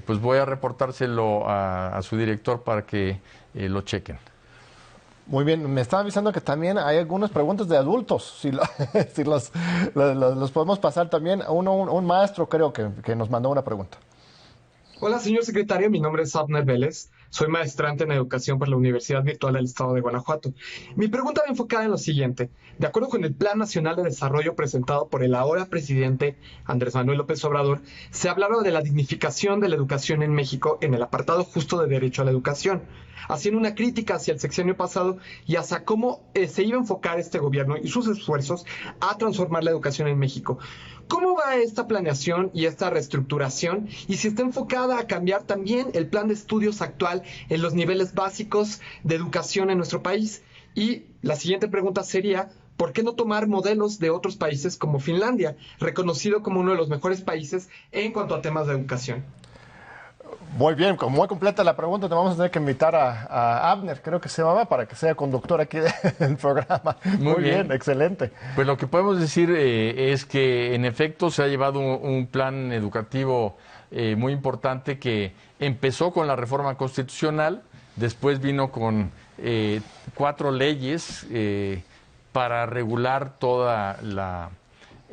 pues voy a reportárselo a su director para que lo chequen. Muy bien, me estaba avisando que también hay algunas preguntas de adultos, si los podemos pasar también. Un maestro creo que nos mandó una pregunta. Hola, señor secretario, mi nombre es Abner Vélez, soy maestrante en educación por la Universidad Virtual del Estado de Guanajuato. Mi pregunta va enfocada en lo siguiente. De acuerdo con el Plan Nacional de Desarrollo presentado por el ahora presidente Andrés Manuel López Obrador, se hablaba de la dignificación de la educación en México en el apartado justo de derecho a la educación, haciendo una crítica hacia el sexenio pasado y hacia cómo se iba a enfocar este gobierno y sus esfuerzos a transformar la educación en México. ¿Cómo va esta planeación y esta reestructuración? Y si está enfocada a cambiar también el plan de estudios actual en los niveles básicos de educación en nuestro país. Y la siguiente pregunta sería, ¿por qué no tomar modelos de otros países como Finlandia, reconocido como uno de los mejores países en cuanto a temas de educación? Muy bien, muy completa la pregunta. Te vamos a tener que invitar a Abner, creo que se llamaba, para que sea conductor aquí del programa. Muy bien, excelente. Pues lo que podemos decir es que en efecto se ha llevado un plan educativo muy importante que empezó con la reforma constitucional, después vino con 4 leyes para regular toda la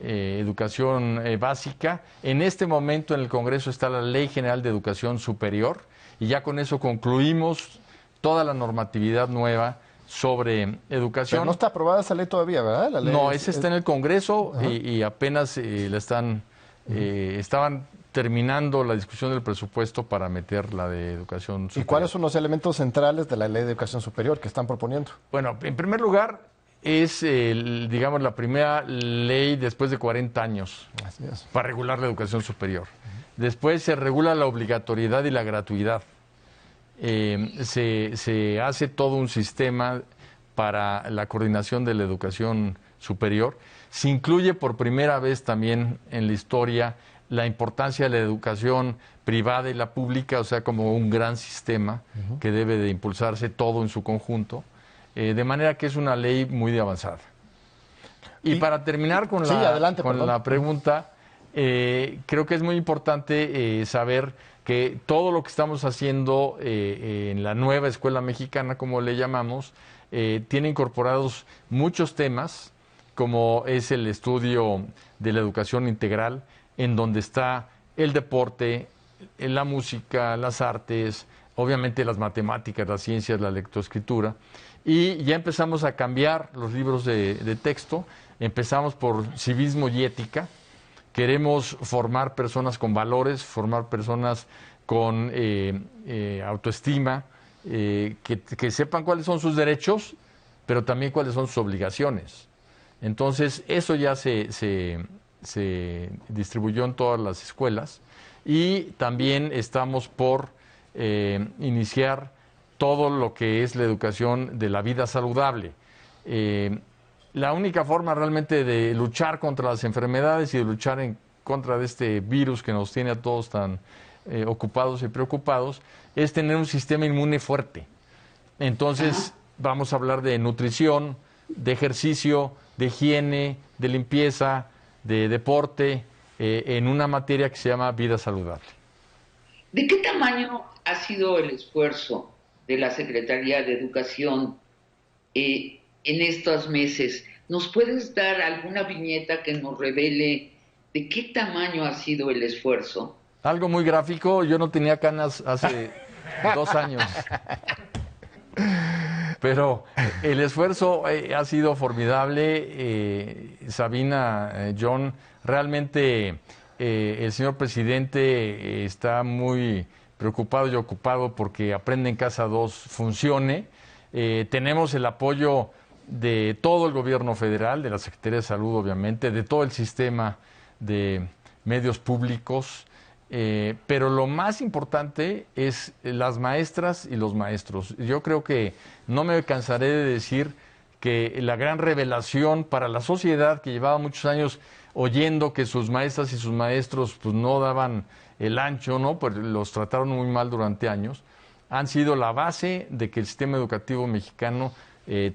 educación básica. En este momento en el Congreso está la Ley General de Educación Superior, y ya con eso concluimos toda la normatividad nueva sobre educación. Pero no está aprobada esa ley todavía, ¿verdad? La ley esa está en el Congreso y apenas estaban terminando la discusión del presupuesto para meter la de educación superior. ¿Y cuáles son los elementos centrales de la Ley de Educación Superior que están proponiendo? Bueno, en primer lugar, es, digamos, la primera ley después de 40 años para regular la educación superior. Después se regula la obligatoriedad y la gratuidad. Se hace todo un sistema para la coordinación de la educación superior. Se incluye por primera vez también en la historia la importancia de la educación privada y la pública, o sea, como un gran sistema que debe de impulsarse todo en su conjunto. De manera que es una ley muy avanzada. Y para terminar con la pregunta, creo que es muy importante saber que todo lo que estamos haciendo en la nueva escuela mexicana, como le llamamos, tiene incorporados muchos temas, como es el estudio de la educación integral, en donde está el deporte, la música, las artes, obviamente las matemáticas, las ciencias, la lectoescritura, y ya empezamos a cambiar los libros de texto. Empezamos por civismo y ética. Queremos formar personas con valores, formar personas con autoestima, que sepan cuáles son sus derechos, pero también cuáles son sus obligaciones. Entonces, eso ya se distribuyó en todas las escuelas, y también estamos por iniciar todo lo que es la educación de la vida saludable. La única forma realmente de luchar contra las enfermedades y de luchar en contra de este virus que nos tiene a todos tan ocupados y preocupados es tener un sistema inmune fuerte. Entonces, vamos a hablar de nutrición, de ejercicio, de higiene, de limpieza, de deporte, en una materia que se llama vida saludable. ¿De qué tamaño ha sido el esfuerzo de la Secretaría de Educación en estos meses? ¿Nos puedes dar alguna viñeta que nos revele de qué tamaño ha sido el esfuerzo? Algo muy gráfico, yo no tenía canas hace 2 años. Pero el esfuerzo ha sido formidable. Sabina, John, realmente el señor presidente está muy preocupado y ocupado porque Aprende en Casa 2 funcione. Tenemos el apoyo de todo el gobierno federal, de la Secretaría de Salud, obviamente, de todo el sistema de medios públicos. Pero lo más importante es las maestras y los maestros. Yo creo que no me cansaré de decir que la gran revelación para la sociedad, que llevaba muchos años oyendo que sus maestras y sus maestros pues no daban el ancho, ¿no? Pues los trataron muy mal durante años, han sido la base de que el sistema educativo mexicano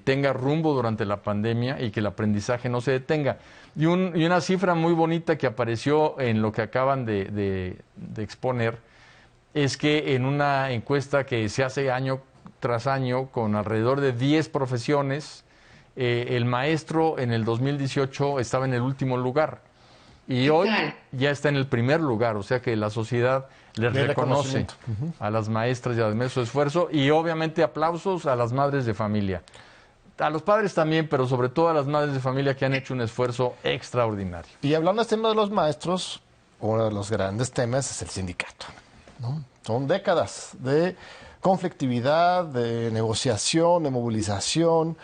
tenga rumbo durante la pandemia y que el aprendizaje no se detenga. Y una cifra muy bonita que apareció en lo que acaban de exponer es que en una encuesta que se hace año tras año con alrededor de 10 profesiones, el maestro en el 2018 estaba en el último lugar y hoy ya está en el primer lugar, o sea que la sociedad les reconoce a las maestras y a las maestras su esfuerzo, y obviamente aplausos a las madres de familia. A los padres también, pero sobre todo a las madres de familia que han hecho un esfuerzo extraordinario. Y hablando del tema de los maestros, uno de los grandes temas es el sindicato, ¿no? Son décadas de conflictividad, de negociación, de movilización.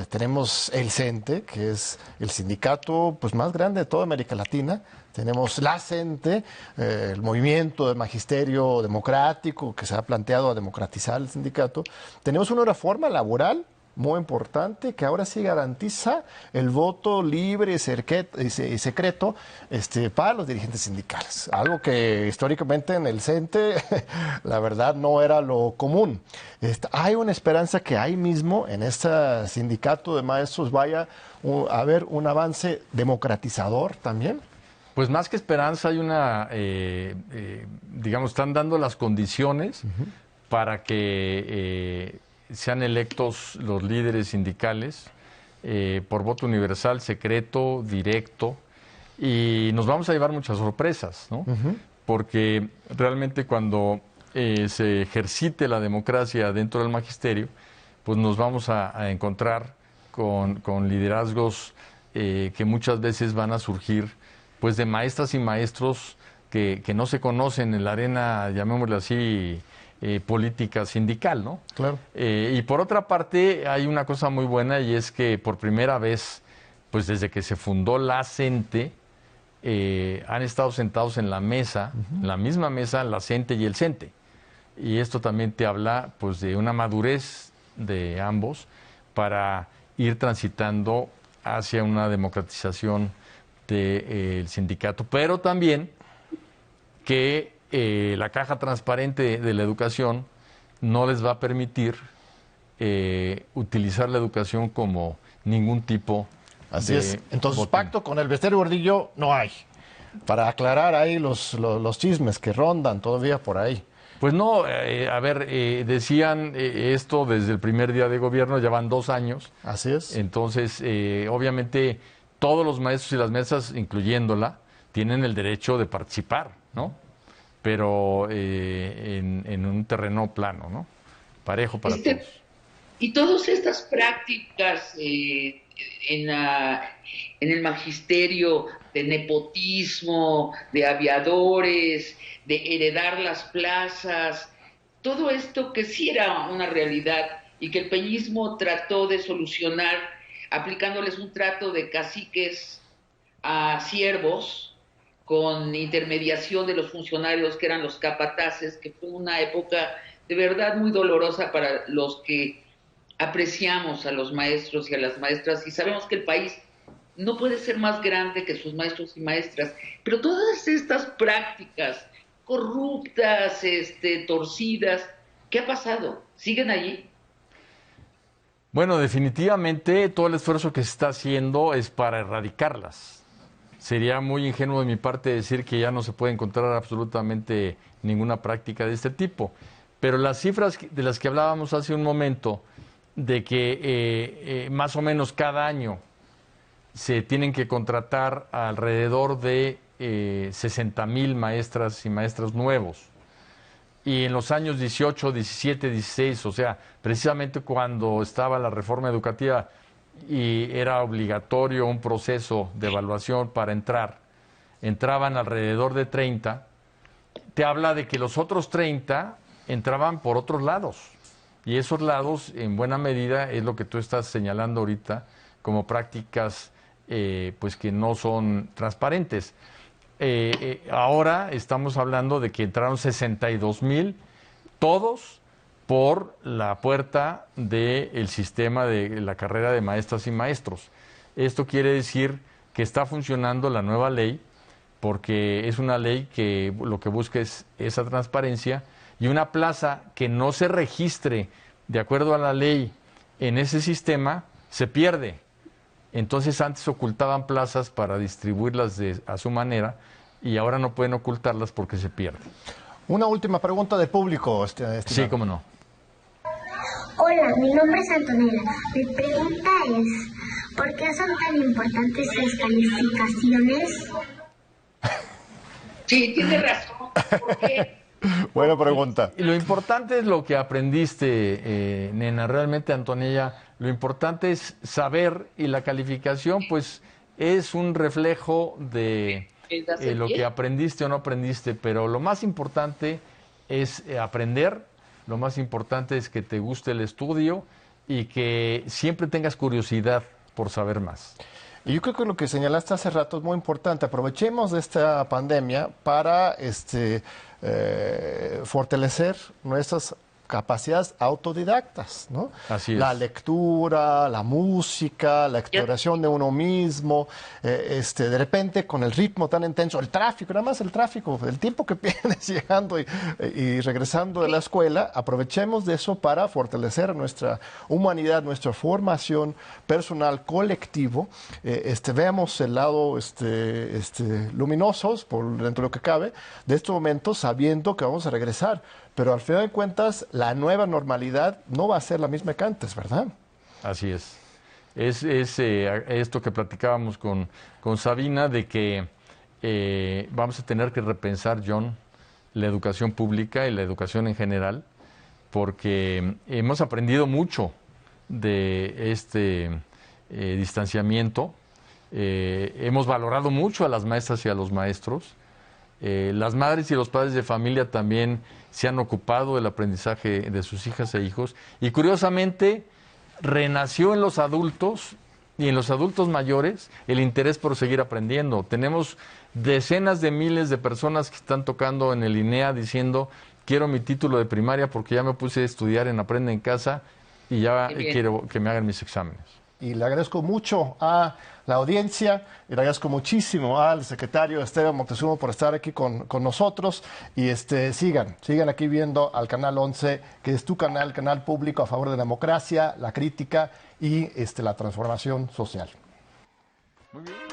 Tenemos el CENTE, que es el sindicato pues, más grande de toda América Latina. Tenemos la CENTE, el movimiento de magisterio democrático que se ha planteado a democratizar el sindicato. Tenemos una reforma laboral muy importante que ahora sí garantiza el voto libre y secreto para los dirigentes sindicales, algo que históricamente en el CENTE la verdad no era lo común. Hay una esperanza que ahí mismo en este sindicato de maestros vaya a haber un avance democratizador también. Pues más que esperanza hay una, digamos, están dando las condiciones para que sean electos los líderes sindicales por voto universal, secreto, directo, y nos vamos a llevar muchas sorpresas, ¿no? Porque realmente cuando se ejercite la democracia dentro del magisterio, pues nos vamos a encontrar con liderazgos que muchas veces van a surgir pues de maestras y maestros que no se conocen en la arena, llamémosle así, política sindical, ¿no? Claro. Y por otra parte, hay una cosa muy buena, y es que por primera vez, pues desde que se fundó la CENTE, han estado sentados en la mesa, en la misma mesa, la CENTE y el CENTE. Y esto también te habla, pues, de una madurez de ambos para ir transitando hacia una democratización del sindicato, pero también que la caja transparente de la educación no les va a permitir utilizar la educación como ningún tipo Así es. Entonces, pacto con el Bester Gordillo no hay. Para aclarar ahí los chismes que rondan todavía por ahí. Pues no, a ver, decían esto desde el primer día de gobierno, ya van 2 años. Así es. Entonces, obviamente, todos los maestros y las maestras, incluyéndola, tienen el derecho de participar, ¿no? pero en un terreno plano, ¿no? Parejo para todos. Y todas estas prácticas en el magisterio de nepotismo, de aviadores, de heredar las plazas, todo esto que sí era una realidad y que el peñismo trató de solucionar aplicándoles un trato de caciques a siervos, con intermediación de los funcionarios que eran los capataces, que fue una época de verdad muy dolorosa para los que apreciamos a los maestros y a las maestras y sabemos que el país no puede ser más grande que sus maestros y maestras, pero todas estas prácticas corruptas, torcidas, ¿qué ha pasado? ¿Siguen allí? Bueno, definitivamente todo el esfuerzo que se está haciendo es para erradicarlas. Sería muy ingenuo de mi parte decir que ya no se puede encontrar absolutamente ninguna práctica de este tipo. Pero las cifras de las que hablábamos hace un momento, de que más o menos cada año se tienen que contratar alrededor de 60,000 maestras y maestros nuevos. Y en los años 18, 17, 16, o sea, precisamente cuando estaba la reforma educativa y era obligatorio un proceso de evaluación para entrar, entraban alrededor de 30, te habla de que los otros 30 entraban por otros lados. Y esos lados, en buena medida, es lo que tú estás señalando ahorita como prácticas pues que no son transparentes. Ahora estamos hablando de que entraron 62,000, todos por la puerta del sistema de la carrera de maestras y maestros. Esto quiere decir que está funcionando la nueva ley, porque es una ley que lo que busca es esa transparencia, y una plaza que no se registre de acuerdo a la ley en ese sistema se pierde. Entonces antes ocultaban plazas para distribuirlas a su manera y ahora no pueden ocultarlas porque se pierden. Una última pregunta del público. Sí, cómo no. Hola, mi nombre es Antonella. Mi pregunta es, ¿por qué son tan importantes las calificaciones? Sí, tiene razón. ¿Por qué? Buena pregunta. Y lo importante es lo que aprendiste, nena. Realmente, Antonella, lo importante es saber, y la calificación, pues, es un reflejo de lo que aprendiste o no aprendiste. Pero lo más importante es aprender, lo más importante es que te guste el estudio y que siempre tengas curiosidad por saber más. Y yo creo que lo que señalaste hace rato es muy importante. Aprovechemos de esta pandemia para fortalecer nuestras capacidades autodidactas, ¿no? Así es. La lectura, la música, la exploración de uno mismo, de repente con el ritmo tan intenso, el tráfico, nada más el tráfico, el tiempo que pierdes llegando y regresando de la escuela, aprovechemos de eso para fortalecer nuestra humanidad, nuestra formación personal, colectivo, veamos el lado luminosos, por dentro de lo que cabe, de estos momentos, sabiendo que vamos a regresar. Pero al final de cuentas, la nueva normalidad no va a ser la misma que antes, ¿verdad? Así es. Es esto que platicábamos con Sabina, de que vamos a tener que repensar, John, la educación pública y la educación en general, porque hemos aprendido mucho de este distanciamiento. Hemos valorado mucho a las maestras y a los maestros. Las madres y los padres de familia también se han ocupado del aprendizaje de sus hijas e hijos, y curiosamente renació en los adultos y en los adultos mayores el interés por seguir aprendiendo. Tenemos decenas de miles de personas que están tocando en el INEA diciendo: quiero mi título de primaria porque ya me puse a estudiar en Aprende en Casa y ya quiero que me hagan mis exámenes. Y le agradezco mucho a la audiencia, y le agradezco muchísimo al secretario Esteban Moctezuma por estar aquí con nosotros. Y sigan aquí viendo al Canal 11, que es tu canal, canal público a favor de la democracia, la crítica y la transformación social. Muy bien.